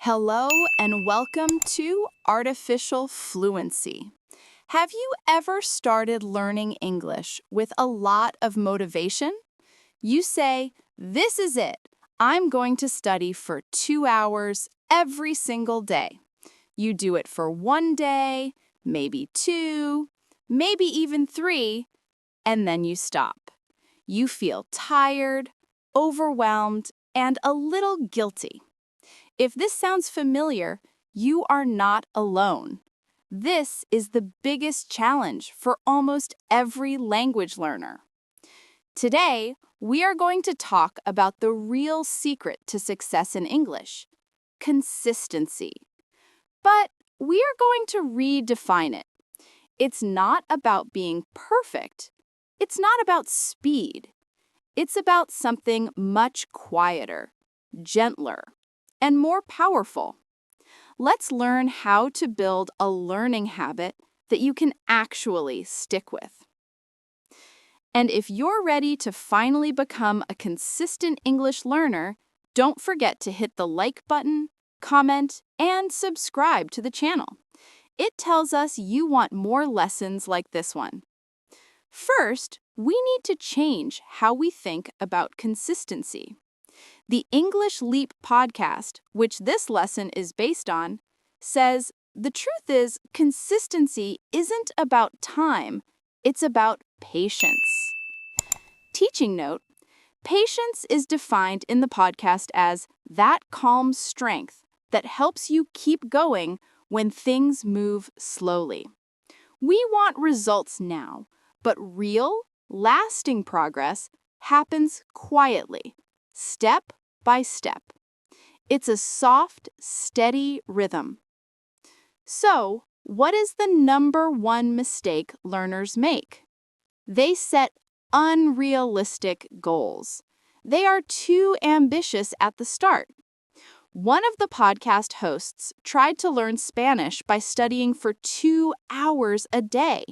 Hello and welcome to Artificial Fluency. Have you ever started learning English with a lot of motivation? You say, "This is it. I'm going to study for 2 hours every single day." You do it for one day, maybe two, maybe even three, and then you stop. You feel tired, overwhelmed, and a little guilty. If this sounds familiar, you are not alone. This is the biggest challenge for almost every language learner. Today, we are going to talk about the real secret to success in English: consistency. But we are going to redefine it. It's not about being perfect. It's not about speed. It's about something much quieter, gentler, and more powerful. Let's learn how to build a learning habit that you can actually stick with. And if you're ready to finally become a consistent English learner, don't forget to hit the like button, comment, and subscribe to the channel. It tells us you want more lessons like this one. First, we need to change how we think about consistency. The English Leap podcast, which this lesson is based on, says the truth is consistency isn't about time, it's about patience. Teaching note: patience is defined in the podcast as that calm strength that helps you keep going when things move slowly. We want results now, but real, lasting progress happens quietly, step by step. It's a soft, steady rhythm. So, what is the number one mistake learners make? They set unrealistic goals. They are too ambitious at the start. One of the podcast hosts tried to learn Spanish by studying for 2 hours a day.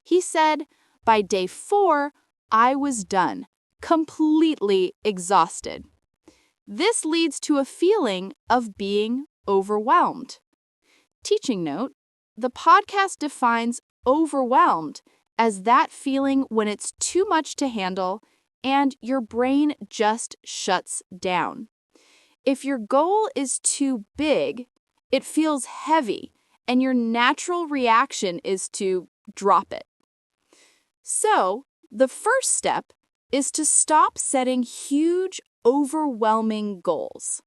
He said, "By day 4, I was done, completely exhausted." This leads to a feeling of being overwhelmed. Teaching note: the podcast defines overwhelmed as that feeling when it's too much to handle and your brain just shuts down. If your goal is too big, it feels heavy, and your natural reaction is to drop it. So, the first step is to stop setting huge, overwhelming goals.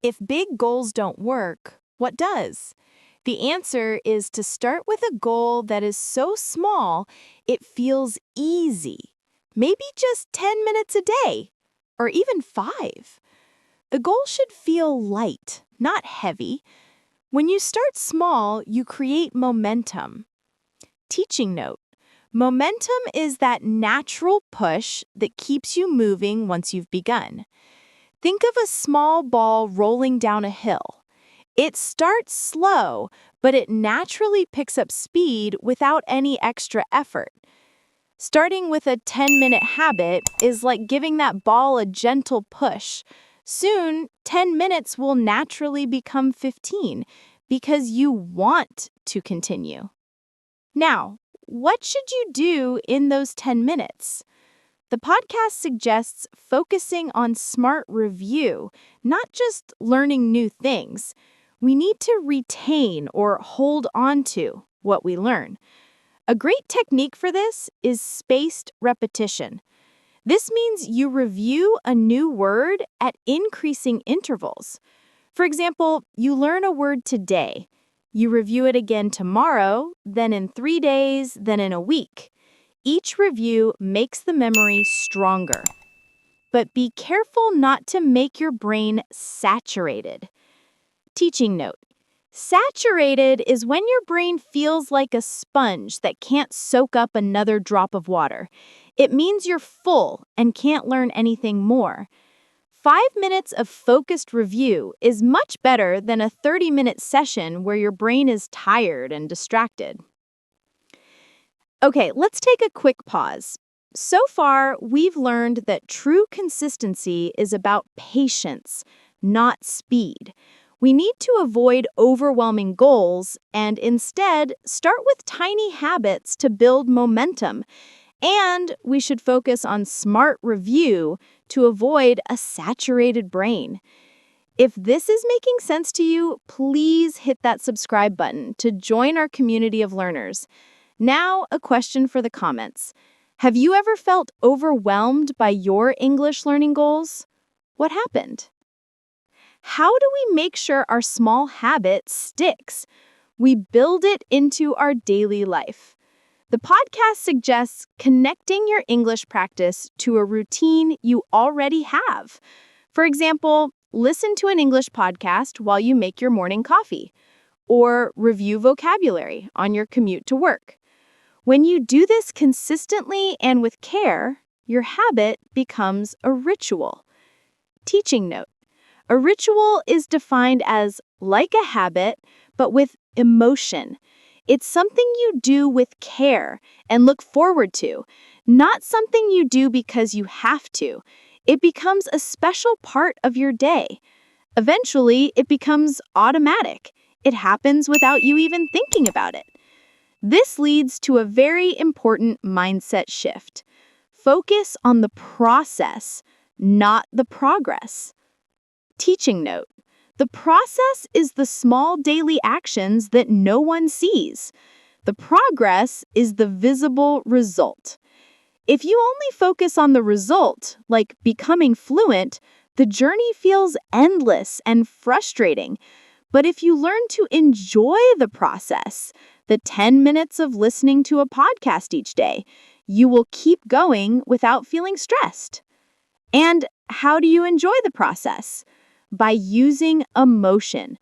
If big goals don't work, what does? The answer is to start with a goal that is so small it feels easy. Maybe just 10 minutes a day, or even 5. The goal should feel light, not heavy. When you start small, you create momentum. Teaching note: momentum is that natural push that keeps you moving once you've begun. Think of a small ball rolling down a hill. It starts slow, but it naturally picks up speed without any extra effort. Starting with a 10-minute habit is like giving that ball a gentle push. Soon, 10 minutes will naturally become 15 because you want to continue. Now, what should you do in those 10 minutes? The podcast suggests focusing on smart review, not just learning new things. We need to retain or hold on to what we learn. A great technique for this is spaced repetition. This means you review a new word at increasing intervals. For example, you learn a word today. You review it again tomorrow, then in 3 days, then in a week. Each review makes the memory stronger. But be careful not to make your brain saturated. Teaching note: saturated is when your brain feels like a sponge that can't soak up another drop of water. It means you're full and can't learn anything more. 5 minutes of focused review is much better than a 30-minute session where your brain is tired and distracted. Okay, let's take a quick pause. So far, we've learned that true consistency is about patience, not speed. We need to avoid overwhelming goals and instead start with tiny habits to build momentum. And we should focus on smart review to avoid a saturated brain. If this is making sense to you, please hit that subscribe button to join our community of learners. Now, a question for the comments. Have you ever felt overwhelmed by your English learning goals? What happened? How do we make sure our small habit sticks? We build it into our daily life. The podcast suggests connecting your English practice to a routine you already have. For example, listen to an English podcast while you make your morning coffee, or review vocabulary on your commute to work. When you do this consistently and with care, your habit becomes a ritual. Teaching note. A ritual is defined as like a habit, but with emotion. It's something you do with care and look forward to, not something you do because you have to. It becomes a special part of your day. Eventually, it becomes automatic. It happens without you even thinking about it. This leads to a very important mindset shift. Focus on the process, not the progress. Teaching note. The process is the small daily actions that no one sees. The progress is the visible result. If you only focus on the result, like becoming fluent, the journey feels endless and frustrating. But if you learn to enjoy the process, the 10 minutes of listening to a podcast each day, you will keep going without feeling stressed. And how do you enjoy the process? By using emotion.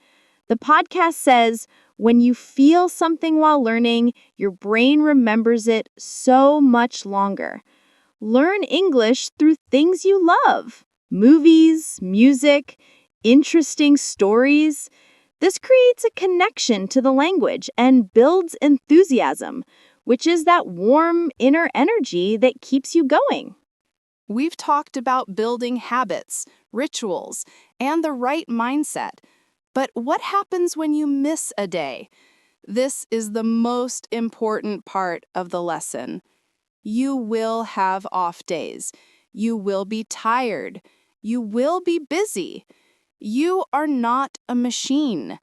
The podcast says, when you feel something while learning, your brain remembers it so much longer. Learn English through things you love. Movies, music, interesting stories. This creates a connection to the language and builds enthusiasm, which is that warm inner energy that keeps you going. We've talked about building habits, rituals, and the right mindset. But what happens when you miss a day? This is the most important part of the lesson. You will have off days. You will be tired. You will be busy. You are not a machine.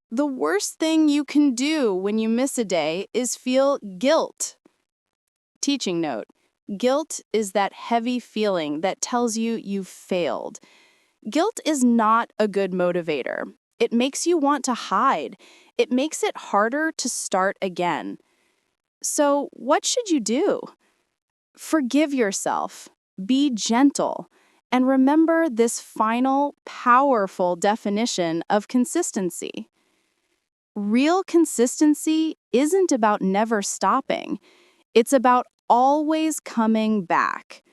The worst thing you can do when you miss a day is feel guilt. Teaching note. Guilt is that heavy feeling that tells you you've failed. Guilt is not a good motivator. It makes you want to hide. It makes it harder to start again. So, what should you do? Forgive yourself. Be gentle. And remember this final, powerful definition of consistency. Real consistency isn't about never stopping. It's about always coming back.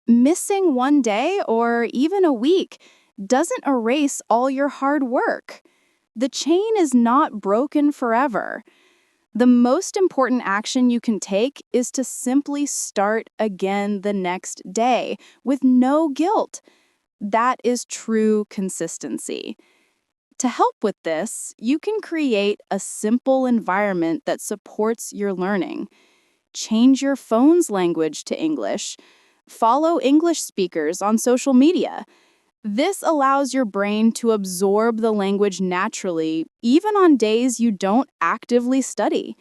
Missing one day or even a week doesn't erase all your hard work. The chain is not broken forever. The most important action you can take is to simply start again the next day with no guilt. That is true consistency. To help with this, you can create a simple environment that supports your learning. Change your phone's language to English. Follow English speakers on social media. This allows your brain to absorb the language naturally, even on days you don't actively study.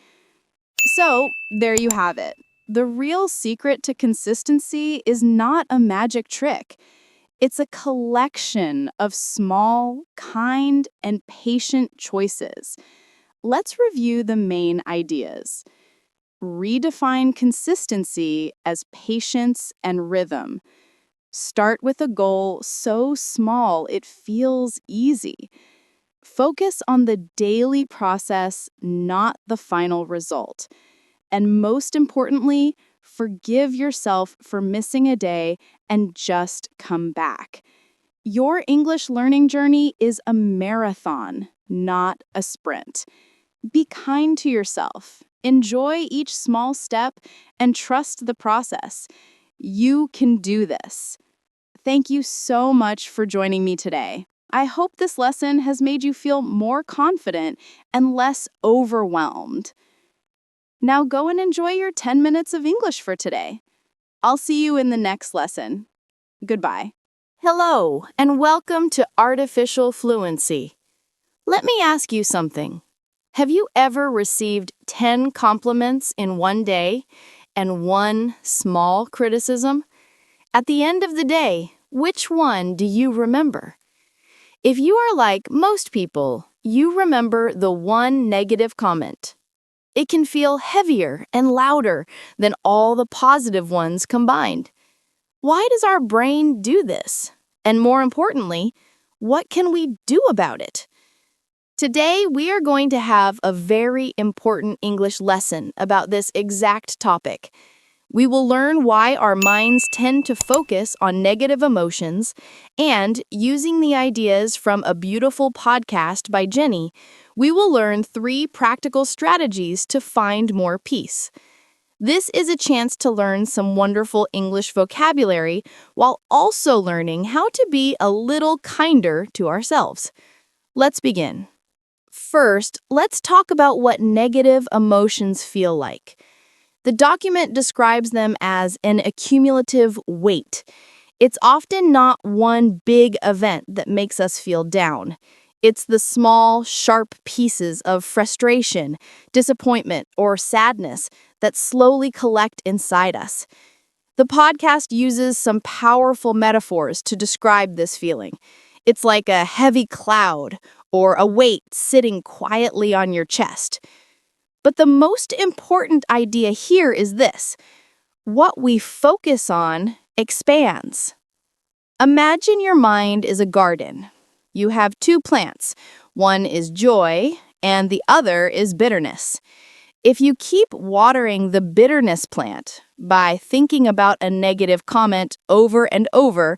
So, there you have it. The real secret to consistency is not a magic trick. It's a collection of small, kind, and patient choices. Let's review the main ideas. Redefine consistency as patience and rhythm. Start with a goal so small it feels easy. Focus on the daily process, not the final result. And most importantly, forgive yourself for missing a day and just come back. Your English learning journey is a marathon, not a sprint. Be kind to yourself. Enjoy each small step and trust the process. You can do this. Thank you so much for joining me today. I hope this lesson has made you feel more confident and less overwhelmed. Now go and enjoy your 10 minutes of English for today. I'll see you in the next lesson. Goodbye. Hello, and welcome to Artificial Fluency. Let me ask you something. Have you ever received 10 compliments in one day and one small criticism? At the end of the day, which one do you remember? If you are like most people, you remember the one negative comment. It can feel heavier and louder than all the positive ones combined. Why does our brain do this? And more importantly, what can we do about it? Today, we are going to have a very important English lesson about this exact topic. We will learn why our minds tend to focus on negative emotions, and using the ideas from a beautiful podcast by Jenny, we will learn 3 practical strategies to find more peace. This is a chance to learn some wonderful English vocabulary while also learning how to be a little kinder to ourselves. Let's begin. First, let's talk about what negative emotions feel like. The document describes them as an accumulative weight. It's often not one big event that makes us feel down. It's the small, sharp pieces of frustration, disappointment, or sadness that slowly collect inside us. The podcast uses some powerful metaphors to describe this feeling. It's like a heavy cloud or a weight sitting quietly on your chest. But the most important idea here is this: what we focus on expands. Imagine your mind is a garden. You have 2 plants. One is joy, and the other is bitterness. If you keep watering the bitterness plant by thinking about a negative comment over and over,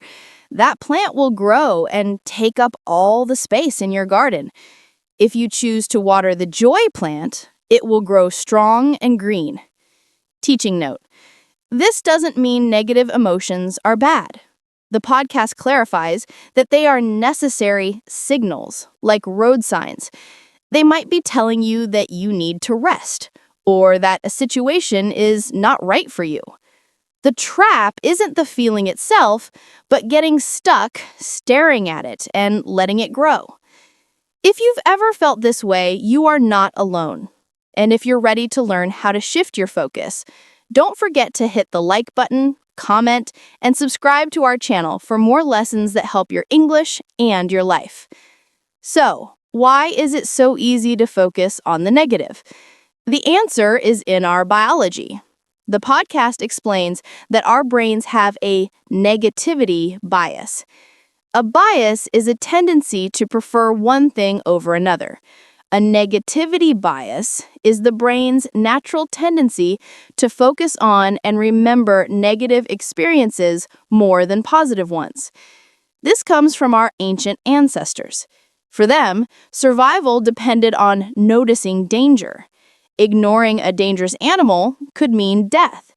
that plant will grow and take up all the space in your garden. If you choose to water the joy plant, it will grow strong and green. Teaching note: this doesn't mean negative emotions are bad. The podcast clarifies that they are necessary signals, like road signs. They might be telling you that you need to rest, or that a situation is not right for you. The trap isn't the feeling itself, but getting stuck, staring at it, and letting it grow. If you've ever felt this way, you are not alone. And if you're ready to learn how to shift your focus, don't forget to hit the like button, comment, and subscribe to our channel for more lessons that help your English and your life. So, why is it so easy to focus on the negative? The answer is in our biology. The podcast explains that our brains have a negativity bias. A bias is a tendency to prefer one thing over another. A negativity bias is the brain's natural tendency to focus on and remember negative experiences more than positive ones. This comes from our ancient ancestors. For them, survival depended on noticing danger. Ignoring a dangerous animal could mean death.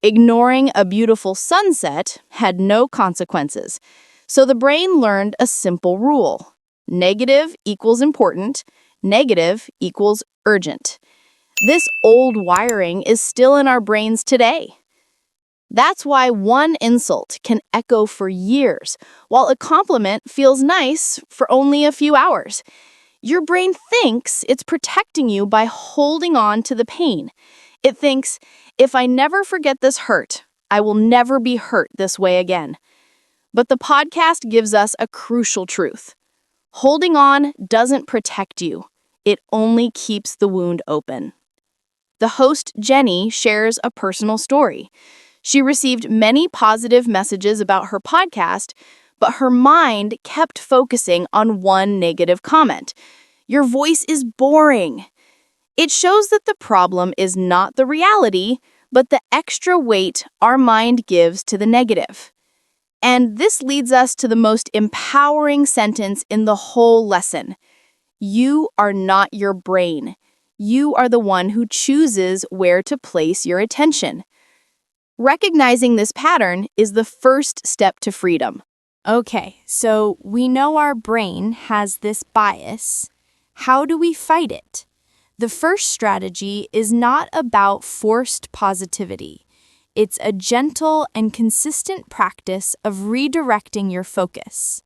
Ignoring a beautiful sunset had no consequences. So the brain learned a simple rule: negative equals important, negative equals urgent. This old wiring is still in our brains today. That's why one insult can echo for years, while a compliment feels nice for only a few hours. Your brain thinks it's protecting you by holding on to the pain. It thinks, if I never forget this hurt, I will never be hurt this way again. But the podcast gives us a crucial truth. Holding on doesn't protect you. It only keeps the wound open. The host, Jenny, shares a personal story. She received many positive messages about her podcast, but her mind kept focusing on one negative comment. Your voice is boring. It shows that the problem is not the reality, but the extra weight our mind gives to the negative. And this leads us to the most empowering sentence in the whole lesson. You are not your brain. You are the one who chooses where to place your attention. Recognizing this pattern is the first step to freedom. Okay, so we know our brain has this bias. How do we fight it? The first strategy is not about forced positivity. It's a gentle and consistent practice of redirecting your focus.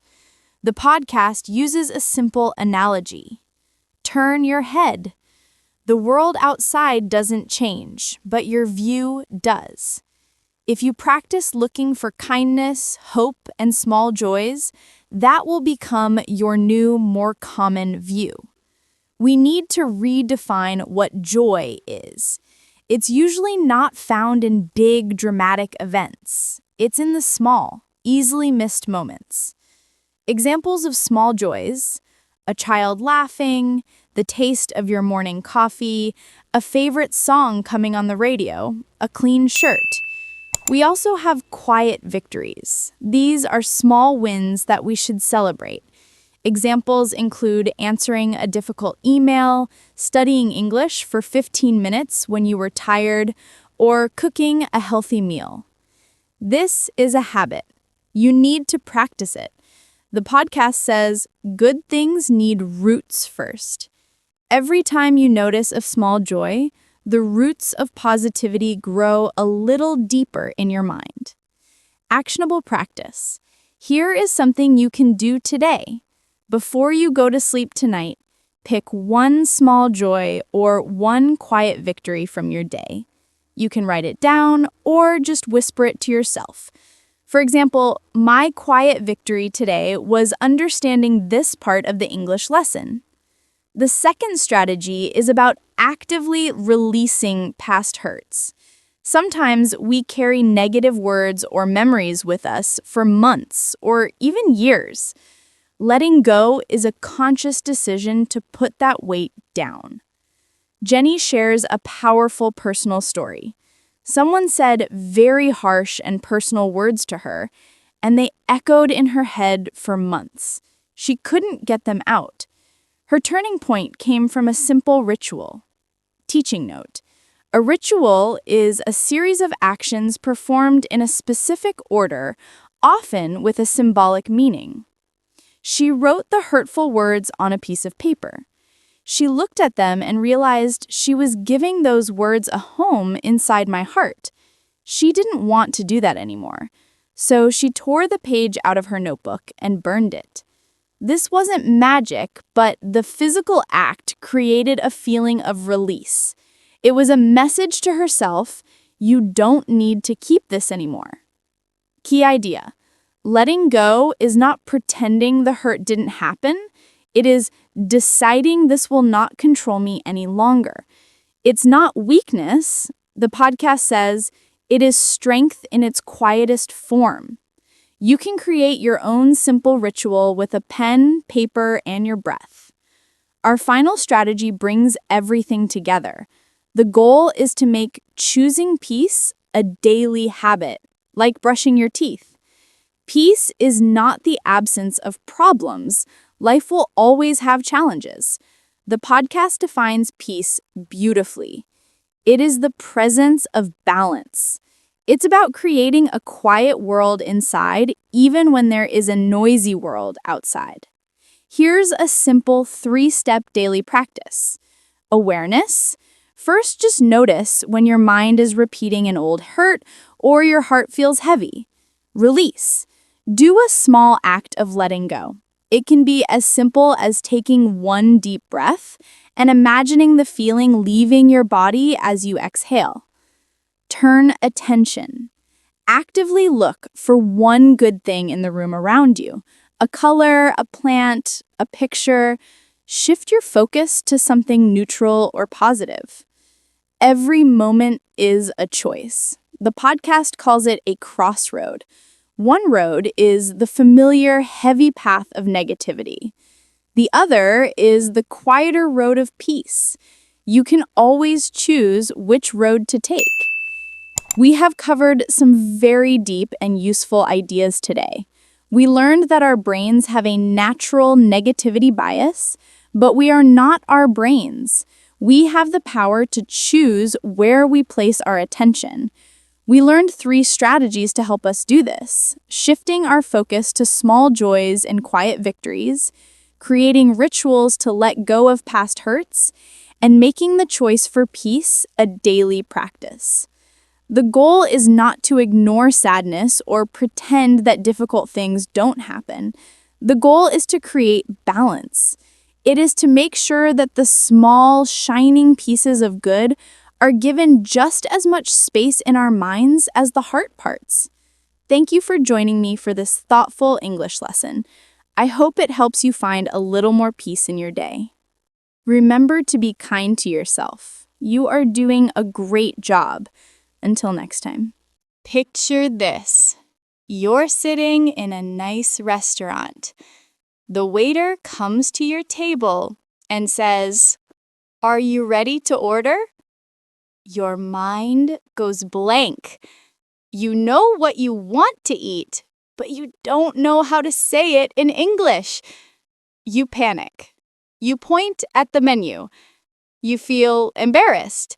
The podcast uses a simple analogy. Turn your head. The world outside doesn't change, but your view does. If you practice looking for kindness, hope, and small joys, that will become your new, more common view. We need to redefine what joy is. It's usually not found in big, dramatic events. It's in the small, easily missed moments. Examples of small joys: a child laughing, the taste of your morning coffee, a favorite song coming on the radio, a clean shirt. We also have quiet victories. These are small wins that we should celebrate. Examples include answering a difficult email, studying English for 15 minutes when you were tired, or cooking a healthy meal. This is a habit. You need to practice it. The podcast says good things need roots first. Every time you notice a small joy, the roots of positivity grow a little deeper in your mind. Actionable practice. Here is something you can do today. Before you go to sleep tonight, pick one small joy or one quiet victory from your day. You can write it down or just whisper it to yourself. For example, my quiet victory today was understanding this part of the English lesson. The second strategy is about actively releasing past hurts. Sometimes we carry negative words or memories with us for months or even years. Letting go is a conscious decision to put that weight down. Jenny shares a powerful personal story. Someone said very harsh and personal words to her, and they echoed in her head for months. She couldn't get them out. Her turning point came from a simple ritual. Teaching note: a ritual is a series of actions performed in a specific order, often with a symbolic meaning. She wrote the hurtful words on a piece of paper. She looked at them and realized she was giving those words a home inside my heart. She didn't want to do that anymore, so she tore the page out of her notebook and burned it. This wasn't magic, but the physical act created a feeling of release. It was a message to herself: you don't need to keep this anymore. Key idea: letting go is not pretending the hurt didn't happen. It is deciding this will not control me any longer. It's not weakness. The podcast says it is strength in its quietest form. You can create your own simple ritual with a pen, paper, and your breath. Our final strategy brings everything together. The goal is to make choosing peace a daily habit, like brushing your teeth. Peace is not the absence of problems. Life will always have challenges. The podcast defines peace beautifully. It is the presence of balance. It's about creating a quiet world inside, even when there is a noisy world outside. Here's a simple 3-step daily practice. Awareness. First, just notice when your mind is repeating an old hurt or your heart feels heavy. Release. Do a small act of letting go. It can be as simple as taking one deep breath and imagining the feeling leaving your body as you exhale. Turn attention. Actively look for one good thing in the room around you. A color, a plant, a picture. Shift your focus to something neutral or positive. Every moment is a choice. The podcast calls it a crossroad. One road is the familiar, heavy path of negativity. The other is the quieter road of peace. You can always choose which road to take. We have covered some very deep and useful ideas today. We learned that our brains have a natural negativity bias, but we are not our brains. We have the power to choose where we place our attention. We learned 3 strategies to help us do this: shifting our focus to small joys and quiet victories, creating rituals to let go of past hurts, and making the choice for peace a daily practice. The goal is not to ignore sadness or pretend that difficult things don't happen. The goal is to create balance. It is to make sure that the small, shining pieces of good are given just as much space in our minds as the hard parts. Thank you for joining me for this thoughtful English lesson. I hope it helps you find a little more peace in your day. Remember to be kind to yourself. You are doing a great job. Until next time. Picture this. You're sitting in a nice restaurant. The waiter comes to your table and says, "Are you ready to order?" Your mind goes blank. You know what you want to eat, but you don't know how to say it in English. You panic. You point at the menu. You feel embarrassed.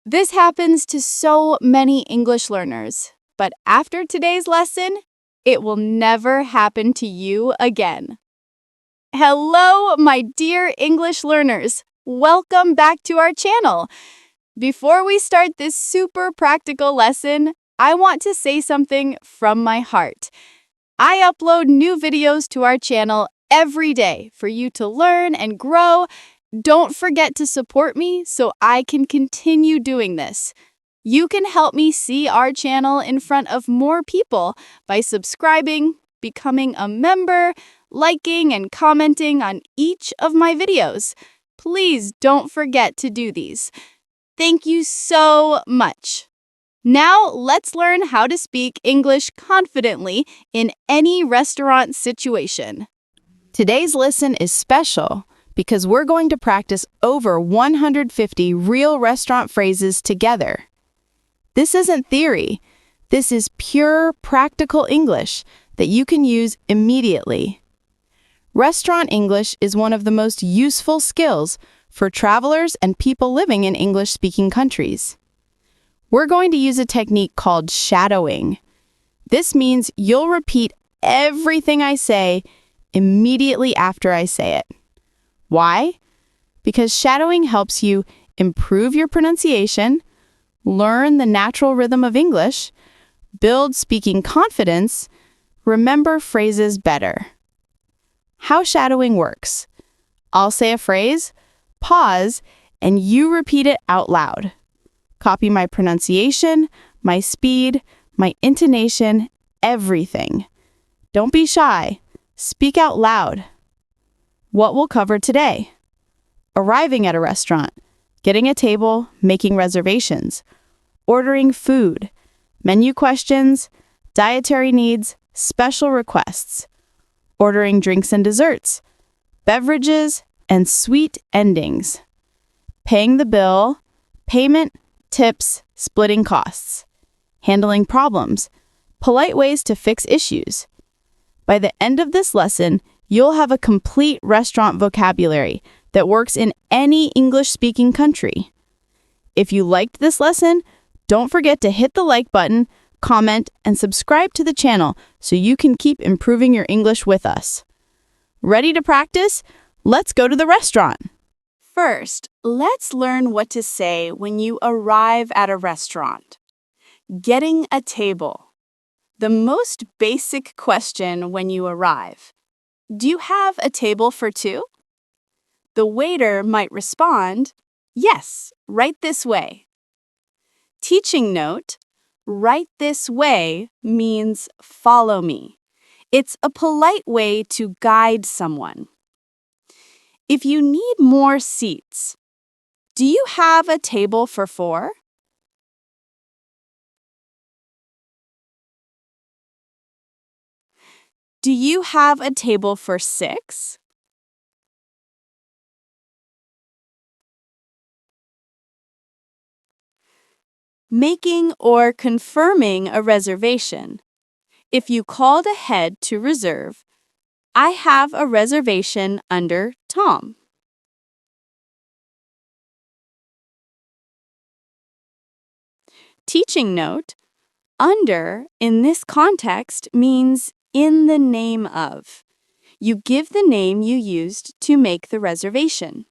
This happens to so many English learners, but after today's lesson, it will never happen to you again. Hello, my dear English learners. Welcome back to our channel. Before we start this super practical lesson, I want to say something from my heart. I upload new videos to our channel every day for you to learn and grow. Don't forget to support me so I can continue doing this. You can help me see our channel in front of more people by subscribing, becoming a member, liking and commenting on each of my videos. Please don't forget to do these. Thank you so much. Now let's learn how to speak English confidently in any restaurant situation. Today's lesson is special because we're going to practice over 150 real restaurant phrases together. This isn't theory. This is pure, practical English that you can use immediately. Restaurant English is one of the most useful skills for travelers and people living in English-speaking countries. We're going to use a technique called shadowing. This means you'll repeat everything I say immediately after I say it. Why? Because shadowing helps you improve your pronunciation, learn the natural rhythm of English, build speaking confidence, remember phrases better. How shadowing works. I'll say a phrase, pause, and you repeat it out loud. Copy my pronunciation, my speed, my intonation, everything. Don't be shy. Speak out loud. What we'll cover today: arriving at a restaurant, getting a table, making reservations, ordering food, menu questions, dietary needs, special requests, ordering drinks and desserts, beverages, and sweet endings, paying the bill, payment, tips, splitting costs, handling problems, polite ways to fix issues. By the end of this lesson, you'll have a complete restaurant vocabulary that works in any English-speaking country. If you liked this lesson, don't forget to hit the like button, comment, and subscribe to the channel so you can keep improving your English with us. Ready to practice? Let's go to the restaurant. First, let's learn what to say when you arrive at a restaurant. Getting a table. The most basic question when you arrive. Do you have a table for 2? The waiter might respond, "Yes, right this way." Teaching note: right this way means follow me. It's a polite way to guide someone. If you need more seats, do you have a table for 4? Do you have a table for 6? Making or confirming a reservation. If you called ahead to reserve, "I have a reservation under Tom." Teaching note: Under, in this context, means in the name of. You give the name you used to make the reservation.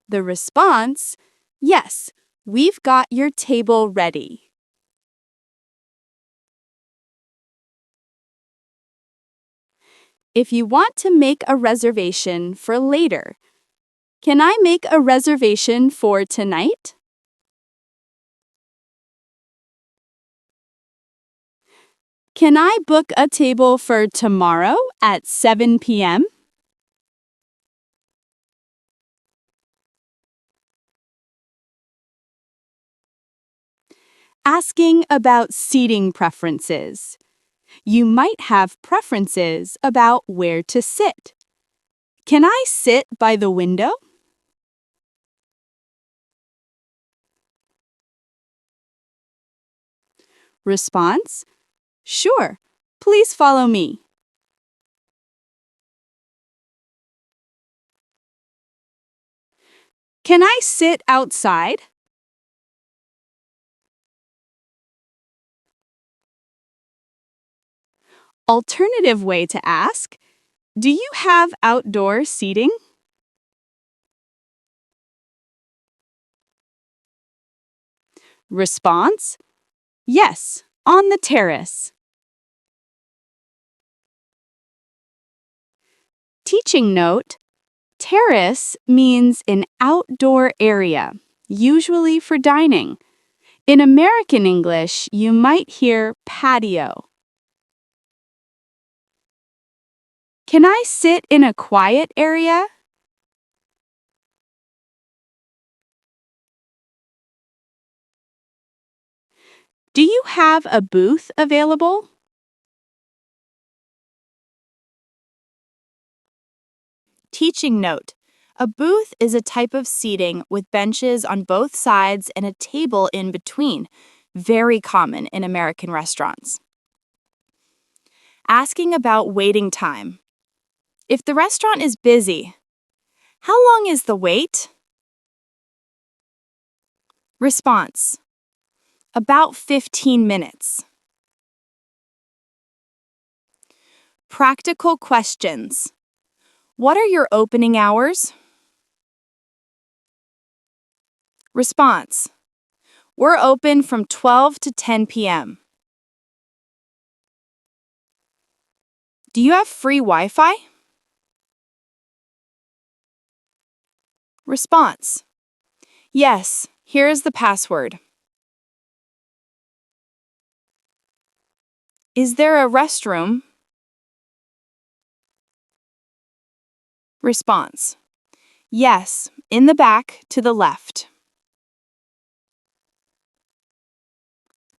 The response, yes, we've got your table ready. If you want to make a reservation for later, can I make a reservation for tonight? Can I book a table for tomorrow at 7 p.m.? Asking about seating preferences. You might have preferences about where to sit. Can I sit by the window? Response, sure, please follow me. Can I sit outside? Alternative way to ask, do you have outdoor seating? Response, yes, on the terrace. Teaching note, terrace means an outdoor area, usually for dining. In American English, you might hear patio. Can I sit in a quiet area? Do you have a booth available? Teaching note. A booth is a type of seating with benches on both sides and a table in between, very common in American restaurants. Asking about waiting time. If the restaurant is busy, how long is the wait? Response, about 15 minutes. Practical questions. What are your opening hours? Response, we're open from 12 to 10 p.m. Do you have free Wi-Fi? Response, yes, here is the password. Is there a restroom? Response, yes, in the back to the left.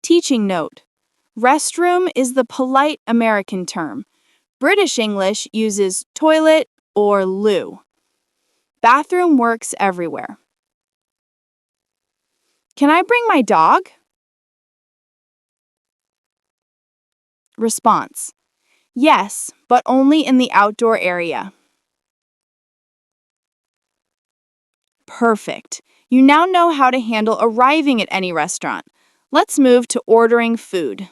Teaching note. Restroom is the polite American term. British English uses toilet or loo. Bathroom works everywhere. Can I bring my dog? Response, yes, but only in the outdoor area. Perfect. You now know how to handle arriving at any restaurant. Let's move to ordering food.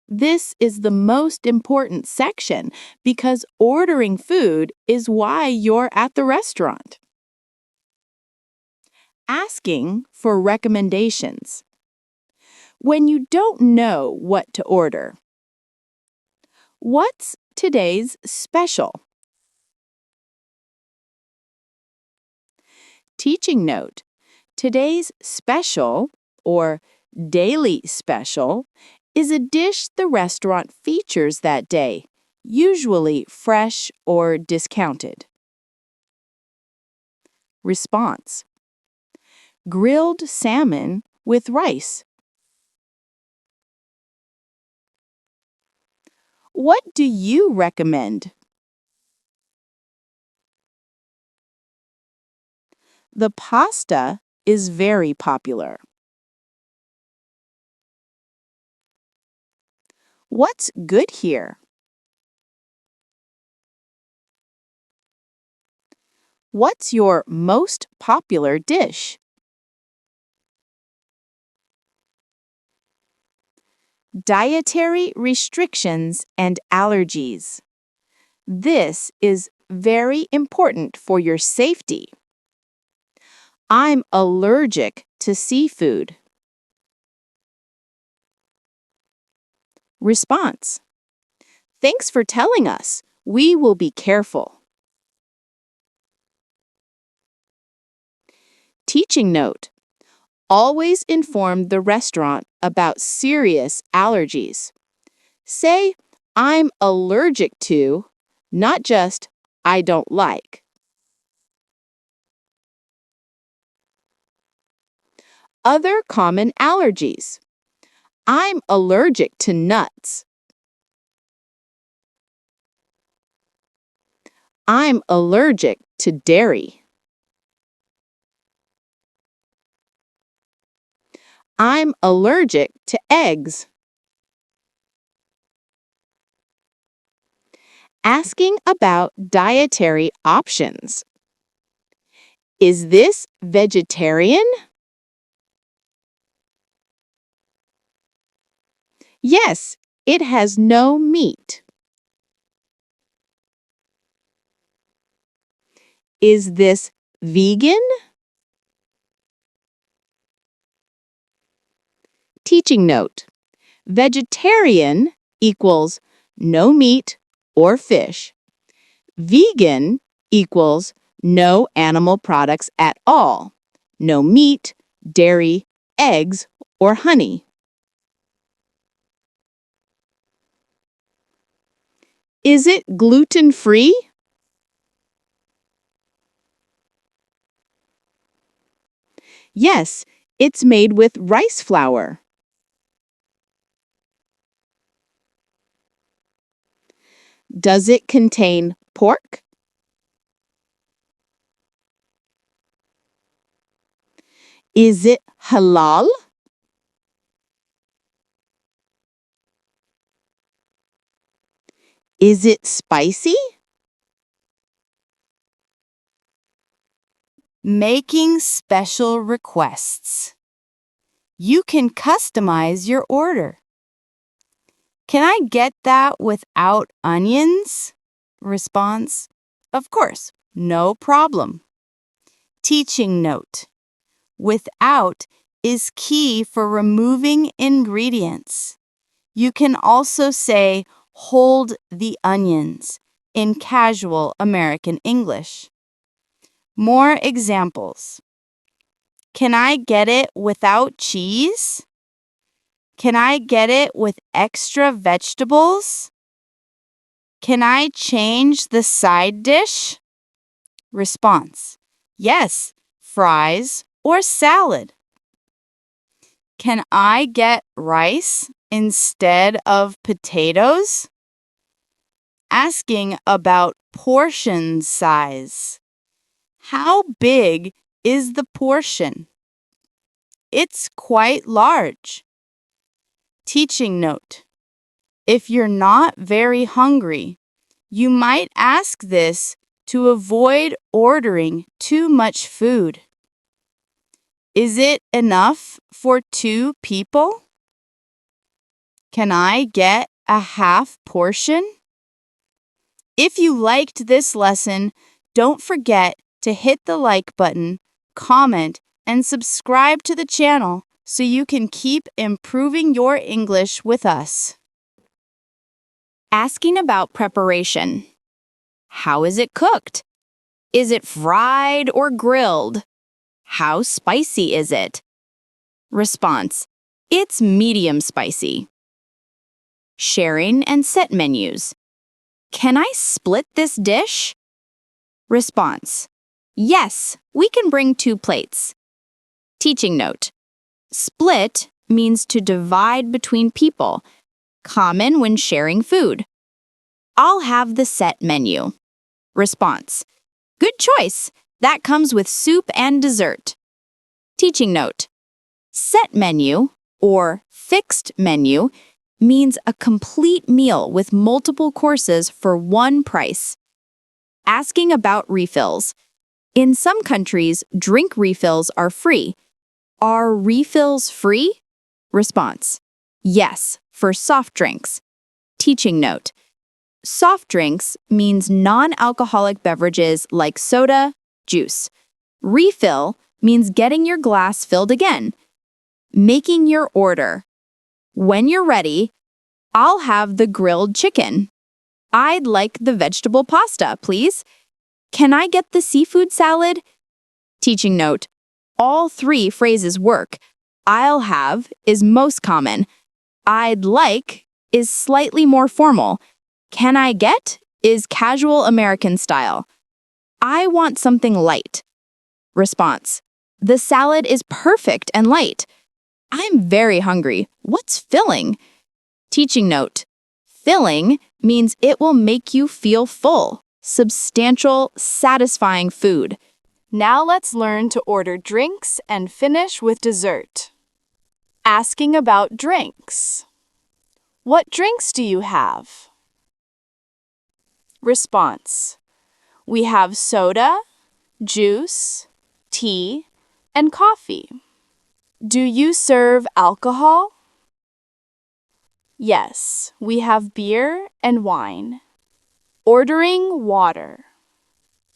This is the most important section because ordering food is why you're at the restaurant. Asking for recommendations. When you don't know what to order. What's today's special? Teaching note. Today's special, or daily special, is a dish the restaurant features that day, usually fresh or discounted. Response, grilled salmon with rice. What do you recommend? The pasta is very popular. What's good here? What's your most popular dish? dietary restrictions and allergies. This is very important for your safety. I'm allergic to seafood. Response: Thanks for telling us. We will be careful. Teaching note: always inform the restaurant about serious allergies. Say, I'm allergic to, not just, I don't like. Other common allergies. I'm allergic to nuts. I'm allergic to dairy. I'm allergic to eggs. Asking about dietary options. Is this vegetarian? Yes, it has no meat. Is this vegan? Teaching note: vegetarian equals no meat or fish. Vegan equals no animal products at all. No meat, dairy, eggs, or honey. Is it gluten-free? Yes, it's made with rice flour. Does it contain pork? Is it halal? Is it spicy? Making special requests. You can customize your order. Can I get that without onions? Response: Of course, no problem. Teaching note: without is key for removing ingredients. You can also say hold the onions in casual American English. More examples. Can I get it without cheese? Can I get it with extra vegetables? Can I change the side dish? Response: Yes, fries or salad. Can I get rice instead of potatoes? Asking about portion size. How big is the portion? It's quite large. Teaching note: if you're not very hungry, you might ask this to avoid ordering too much food. Is it enough for 2 people? Can I get a half portion? If you liked this lesson, don't forget to hit the like button, comment, and subscribe to the channel so you can keep improving your English with us. Asking about preparation. How is it cooked? Is it fried or grilled? How spicy is it? Response: It's medium spicy. Sharing and set menus. Can I split this dish? Response: Yes, we can bring 2 plates. Teaching note: split means to divide between people, common when sharing food. I'll have the set menu. Response: Good choice. That comes with soup and dessert. Teaching note: set menu, or fixed menu, means a complete meal with multiple courses for one price. Asking about refills. In some countries, drink refills are free. Are refills free? Response: Yes, for soft drinks. Teaching note: soft drinks means non-alcoholic beverages like soda, juice. Refill means getting your glass filled again. Making your order: when you're ready, I'll have the grilled chicken. I'd like the vegetable pasta, please. Can I get the seafood salad? Teaching note: all three phrases work. I'll have is most common. I'd like is slightly more formal. Can I get is casual American style. I want something light. Response: the salad is perfect and light. I'm very hungry. What's filling? Teaching note: filling means it will make you feel full, substantial, satisfying food. Now let's learn to order drinks and finish with dessert. Asking about drinks. What drinks do you have? Response: we have soda, juice, tea, and coffee. Do you serve alcohol? Yes, we have beer and wine. Ordering water.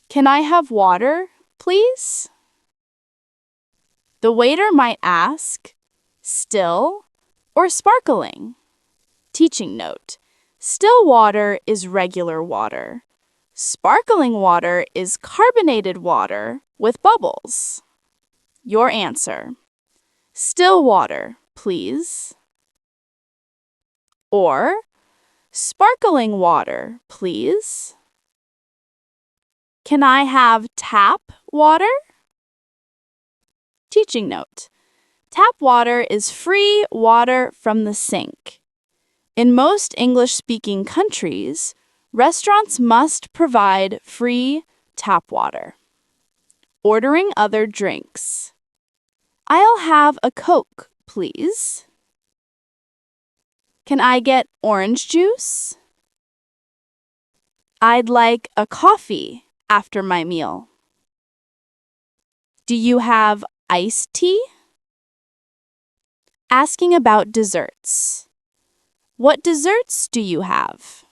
Can I have water, please? The waiter might ask, still or sparkling? Teaching note: still water is regular water. Sparkling water is carbonated water with bubbles. Your answer: still water, please. Or sparkling water, please. Can I have tap water? Teaching note: tap water is free water from the sink. In most English-speaking countries, restaurants must provide free tap water. Ordering other drinks. I'll have a Coke, please. Can I get orange juice? I'd like a coffee after my meal. Do you have iced tea? Asking about desserts. What desserts do you have?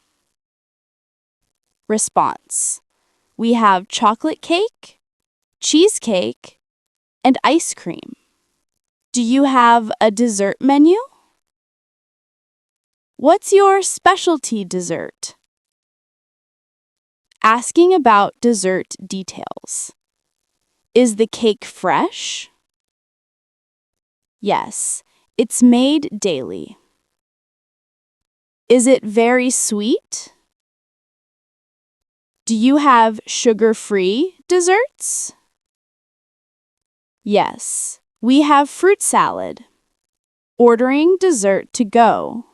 Response: we have chocolate cake, cheesecake, and ice cream. Do you have a dessert menu? What's your specialty dessert? Asking about dessert details. Is the cake fresh? Yes, it's made daily. Is it very sweet? Do you have sugar-free desserts? Yes, we have fruit salad. Ordering dessert to go.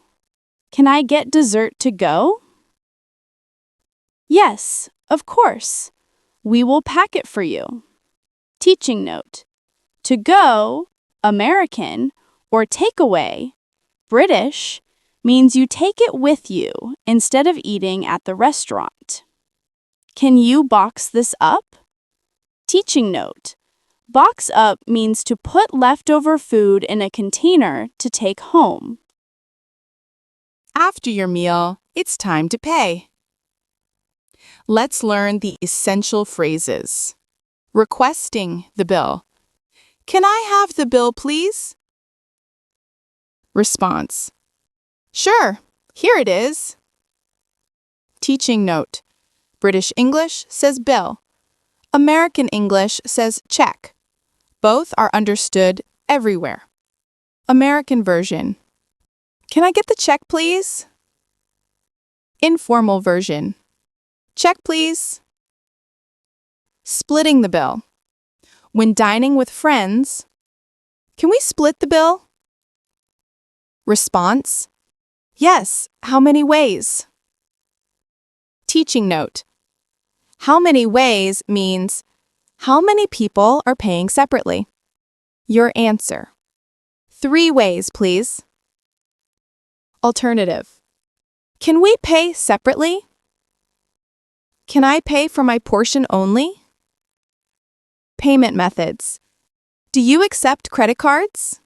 Can I get dessert to go? Yes, of course. We will pack it for you. Teaching note: to go, American, or takeaway, British, means you take it with you instead of eating at the restaurant. Can you box this up? Teaching note: box up means to put leftover food in a container to take home. After your meal, it's time to pay. Let's learn the essential phrases. Requesting the bill. Can I have the bill, please? Response: sure, here it is. Teaching note: British English says bill. American English says check. Both are understood everywhere. American version: can I get the check, please? Informal version: check, please. Splitting the bill. When dining with friends, can we split the bill? Response: yes, how many ways? Teaching note: how many ways means how many people are paying separately. Your answer: 3 ways, please. Alternative: can we pay separately? Can I pay for my portion only? Payment methods: do you accept credit cards?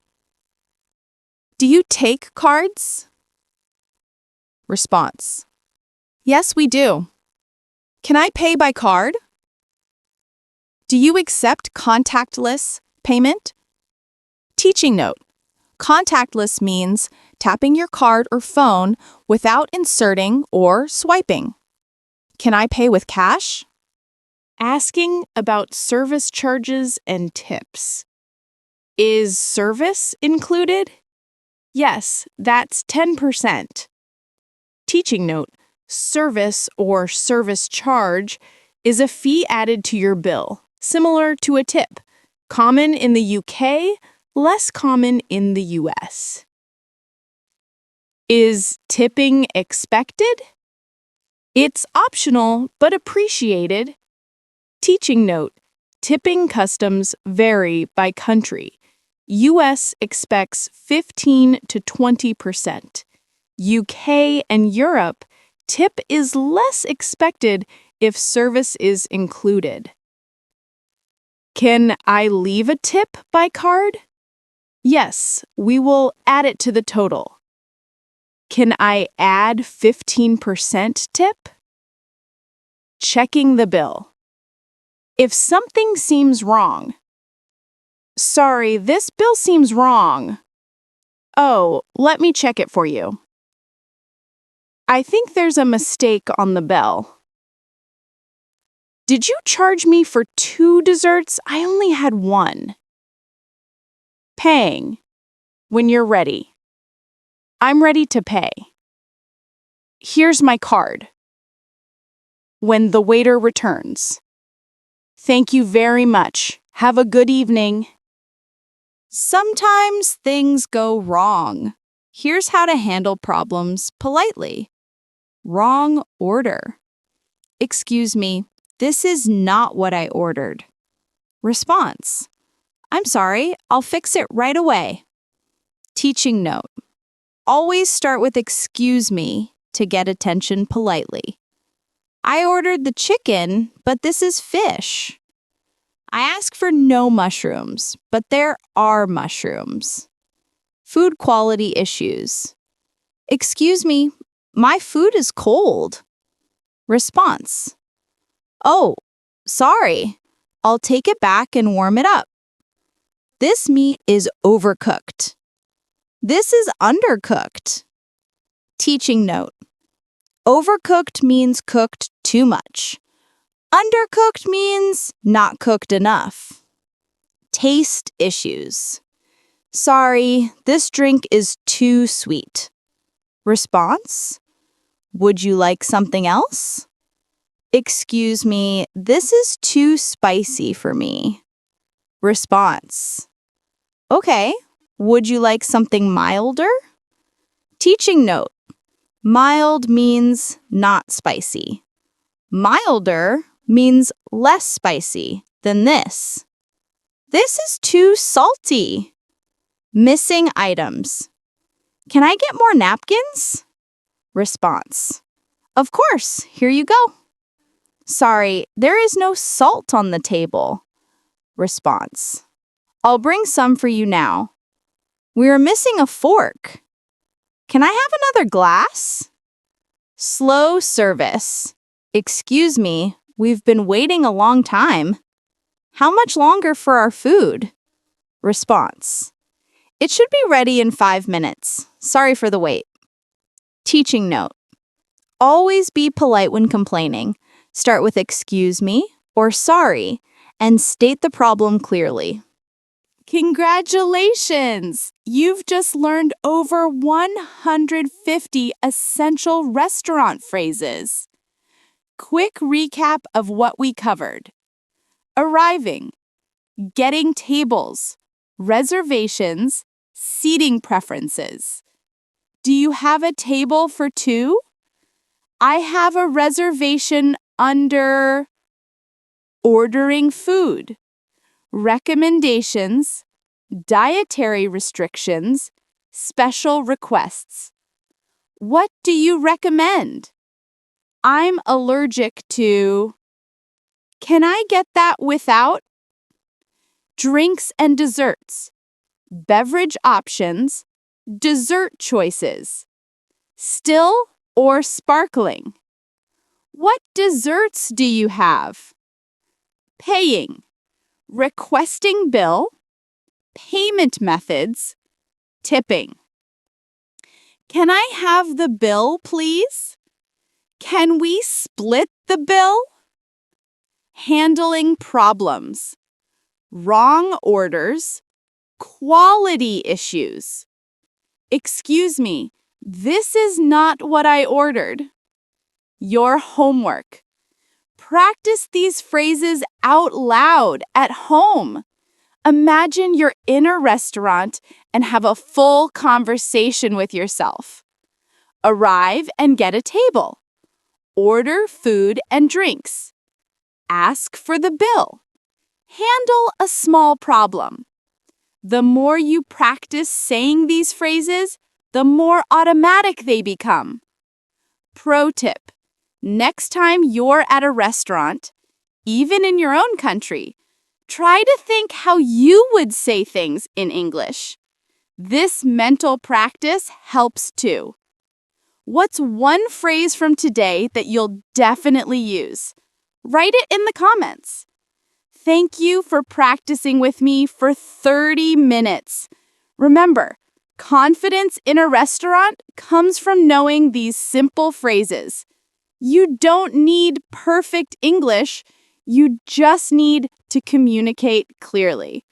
Do you take cards? Response: Yes, we do. Can I pay by card? Do you accept contactless payment? Teaching note: contactless means tapping your card or phone without inserting or swiping. Can I pay with cash? Asking about service charges and tips. Is service included? Yes, that's 10%. Teaching note: service or service charge is a fee added to your bill, similar to a tip, common in the UK, less common in the US. Is tipping expected? It's optional but appreciated. Teaching note: tipping customs vary by country. US expects 15 to 20%. UK and Europe, tip is less expected if service is included. Can I leave a tip by card? Yes, we will add it to the total. Can I add 15% tip? Checking the bill. If something seems wrong. Sorry, this bill seems wrong. Oh, let me check it for you. I think there's a mistake on the bill. Did you charge me for 2 desserts? I only had 1. Paying. When you're ready. I'm ready to pay. Here's my card. When the waiter returns. Thank you very much. Have a good evening. Sometimes things go wrong. Here's how to handle problems politely. Wrong order. Excuse me, this is not what I ordered. Response: I'm sorry, I'll fix it right away. Teaching note: always start with excuse me to get attention politely. I ordered the chicken, but this is fish. I ask for no mushrooms, but there are mushrooms. Food quality issues. Excuse me, my food is cold. Response: oh, sorry. I'll take it back and warm it up. This meat is overcooked. This is undercooked. Teaching note: overcooked means cooked too much. Undercooked means not cooked enough. Taste issues. Sorry, this drink is too sweet. Response: would you like something else? Excuse me, this is too spicy for me. Response: okay, would you like something milder? Teaching note: mild means not spicy. Milder means less spicy than this. This is too salty. Missing items. Can I get more napkins? Response: of course, here you go. Sorry, there is no salt on the table. Response: I'll bring some for you now. We are missing a fork. Can I have another glass? Slow service. Excuse me, we've been waiting a long time. How much longer for our food? Response: it should be ready in 5 minutes. Sorry for the wait. Teaching note: always be polite when complaining. Start with excuse me or sorry and state the problem clearly. Congratulations! You've just learned over 150 essential restaurant phrases. Quick recap of what we covered. Arriving, getting tables, reservations, seating preferences. Do you have a table for 2? I have a reservation under ordering food, recommendations, dietary restrictions, special requests. What do you recommend? I'm allergic to. Can I get that without? Drinks and desserts, beverage options, dessert choices. Still or sparkling? What desserts do you have? Paying, requesting bill, payment methods, tipping. Can I have the bill, please? Can we split the bill? Handling problems, wrong orders, quality issues. Excuse me, this is not what I ordered. Your homework. Practice these phrases out loud at home. Imagine you're in a restaurant and have a full conversation with yourself. Arrive and get a table. Order food and drinks. Ask for the bill. Handle a small problem. The more you practice saying these phrases, the more automatic they become. Pro tip: next time you're at a restaurant, even in your own country, try to think how you would say things in English. This mental practice helps too. What's one phrase from today that you'll definitely use? Write it in the comments. Thank you for practicing with me for 30 minutes. Remember, confidence in a restaurant comes from knowing these simple phrases. You don't need perfect English. You just need to communicate clearly.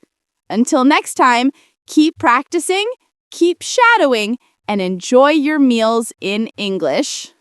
Until next time, keep practicing, keep shadowing, and enjoy your meals in English.